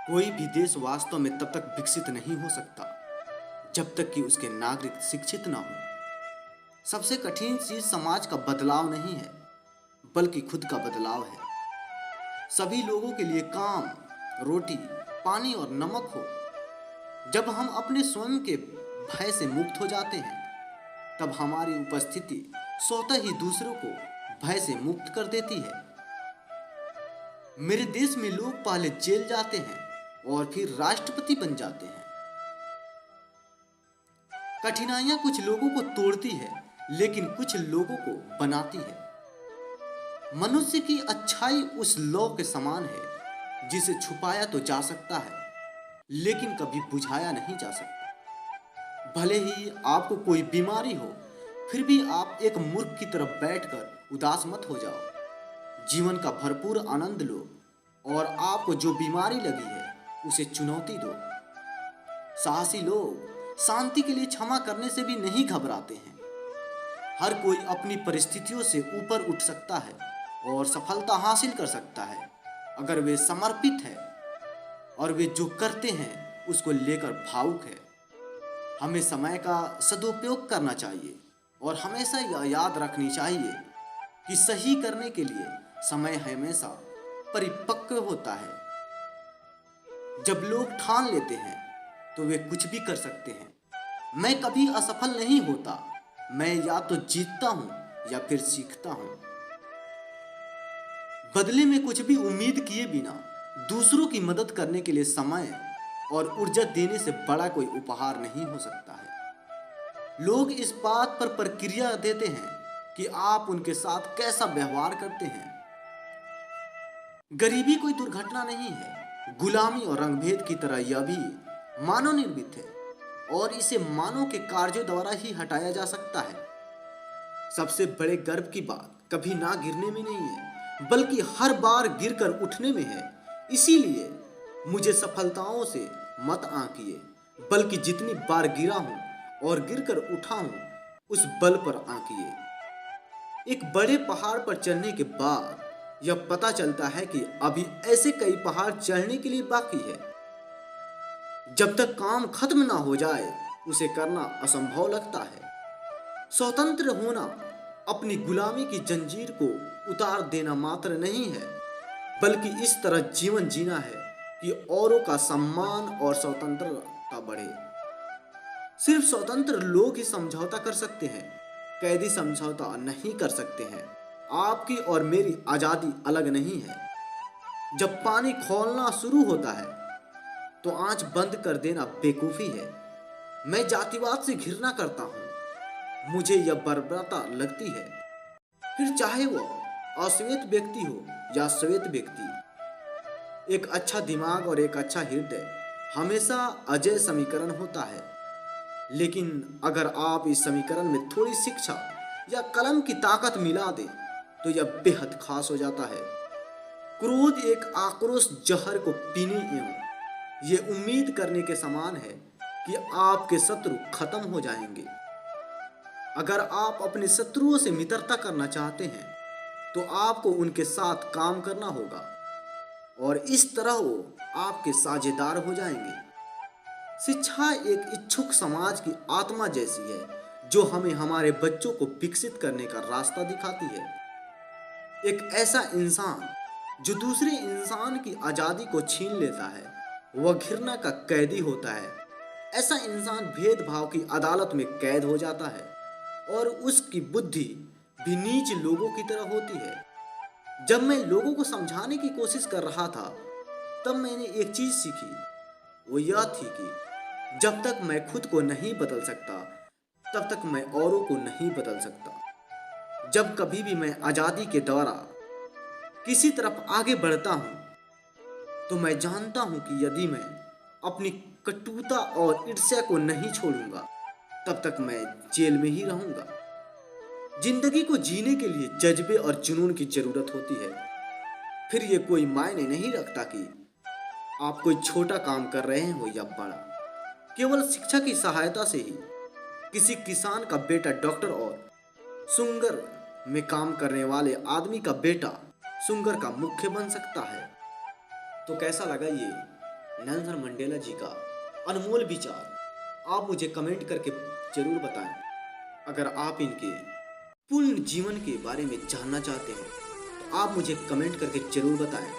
कोई भी देश वास्तव में तब तक विकसित नहीं हो सकता जब तक कि उसके नागरिक शिक्षित ना हो। सबसे कठिन चीज समाज का बदलाव नहीं है, बल्कि खुद का बदलाव है। सभी लोगों के लिए काम, रोटी, पानी और नमक हो। जब हम अपने स्वयं के भय से मुक्त हो जाते हैं, तब हमारी उपस्थिति स्वतः ही दूसरों को भय से मुक्त कर देती है। मेरे देश में लोग पहले जेल जाते हैं और फिर राष्ट्रपति बन जाते हैं। कठिनाइयां कुछ लोगों को तोड़ती है, लेकिन कुछ लोगों को बनाती है। मनुष्य की अच्छाई उस लौ के समान है जिसे छुपाया तो जा सकता है, लेकिन कभी बुझाया नहीं जा सकता। भले ही आपको कोई बीमारी हो, फिर भी आप एक मूर्ख की तरफ बैठकर उदास मत हो जाओ। जीवन का भरपूर आनंद लो और आपको जो बीमारी लगी है उसे चुनौती दो। साहसी लोग शांति के लिए क्षमा करने से भी नहीं घबराते हैं। हर कोई अपनी परिस्थितियों से ऊपर उठ सकता है और सफलता हासिल कर सकता है, अगर वे समर्पित है और वे जो करते हैं उसको लेकर भावुक है। हमें समय का सदुपयोग करना चाहिए और हमेशा यह याद रखनी चाहिए कि सही करने के लिए समय हमेशा परिपक्व होता है। जब लोग ठान लेते हैं तो वे कुछ भी कर सकते हैं। मैं कभी असफल नहीं होता, मैं या तो जीतता हूं या फिर सीखता हूं। बदले में कुछ भी उम्मीद किए बिना दूसरों की मदद करने के लिए समय और ऊर्जा देने से बड़ा कोई उपहार नहीं हो सकता है। लोग इस बात पर प्रक्रिया देते हैं कि आप उनके साथ कैसा व्यवहार करते हैं। गरीबी कोई दुर्घटना नहीं है। गुलामी और रंगभेद की तरह यह भी मानव निर्मित है और इसे मानव के कार्यों द्वारा ही हटाया जा सकता है। सबसे बड़े गर्व की बात कभी ना गिरने में नहीं है, बल्कि हर बार गिरकर उठने में है। इसीलिए मुझे सफलताओं से मत आंकिए, बल्कि जितनी बार गिरा हूं और गिरकर उठा हूं उस बल पर आंकिए। एक बड़े पहाड़ पर चढ़ने के बाद यह पता चलता है कि अभी ऐसे कई पहाड़ चढ़ने के लिए बाकी है। जब तक काम खत्म ना हो जाए उसे करना असंभव लगता है। स्वतंत्र होना अपनी गुलामी की जंजीर को उतार देना मात्र नहीं है, बल्कि इस तरह जीवन जीना है कि औरों का सम्मान और स्वतंत्रता बढ़े। सिर्फ स्वतंत्र लोग ही समझौता कर सकते हैं, कैदी समझौता नहीं कर सकते हैं। आपकी और मेरी आजादी अलग नहीं है। जब पानी खौलना शुरू होता है तो आंच बंद कर देना बेवकूफी है। मैं जातिवाद से घृणा करता हूं, मुझे यह बर्बरता लगती है। फिर चाहे वह अश्वेत व्यक्ति हो या श्वेत व्यक्ति, एक अच्छा दिमाग और एक अच्छा हृदय हमेशा अजय समीकरण होता है। लेकिन अगर आप इस समीकरण में थोड़ी शिक्षा या कलम की ताकत मिला दें तो यह बेहद खास हो जाता है। क्रोध एक आक्रोश जहर को पीने एवं ये उम्मीद करने के समान है कि आपके शत्रु खत्म हो जाएंगे। अगर आप अपने शत्रुओं से मित्रता करना चाहते हैं तो आपको उनके साथ काम करना होगा और इस तरह वो आपके साझेदार हो जाएंगे। शिक्षा एक इच्छुक समाज की आत्मा जैसी है, जो हमें हमारे बच्चों को विकसित करने का रास्ता दिखाती है। एक ऐसा इंसान जो दूसरे इंसान की आजादी को छीन लेता है, वह घृणा का कैदी होता है। ऐसा इंसान भेदभाव की अदालत में कैद हो जाता है और उसकी बुद्धि भी नीच लोगों की तरह होती है। जब मैं लोगों को समझाने की कोशिश कर रहा था, तब मैंने एक चीज सीखी। वो यह थी कि जब तक मैं खुद को नहीं बदल सकता, तब तक मैं औरों को नहीं बदल सकता। जब कभी भी मैं आजादी के द्वारा किसी तरफ आगे बढ़ता हूं, तो मैं जानता हूं कि यदि मैं अपनी कटुता और ईर्ष्या को नहीं छोड़ूंगा, तब तक मैं जेल में ही रहूंगा। जिंदगी को जीने के लिए जज्बे और जुनून की जरूरत होती है। फिर ये कोई मायने नहीं रखता कि आप कोई छोटा काम कर रहे हो या बड़ा। केवल शिक्षा की सहायता से ही किसी किसान का बेटा डॉक्टर और सुंगर में काम करने वाले आदमी का बेटा सुंगर का मुख्य बन सकता है। तो कैसा लगा ये नेल्सन मंडेला जी का अनमोल विचार आप मुझे कमेंट करके जरूर बताएं। अगर आप इनके पूर्ण जीवन के बारे में जानना चाहते हैं तो आप मुझे कमेंट करके जरूर बताएं।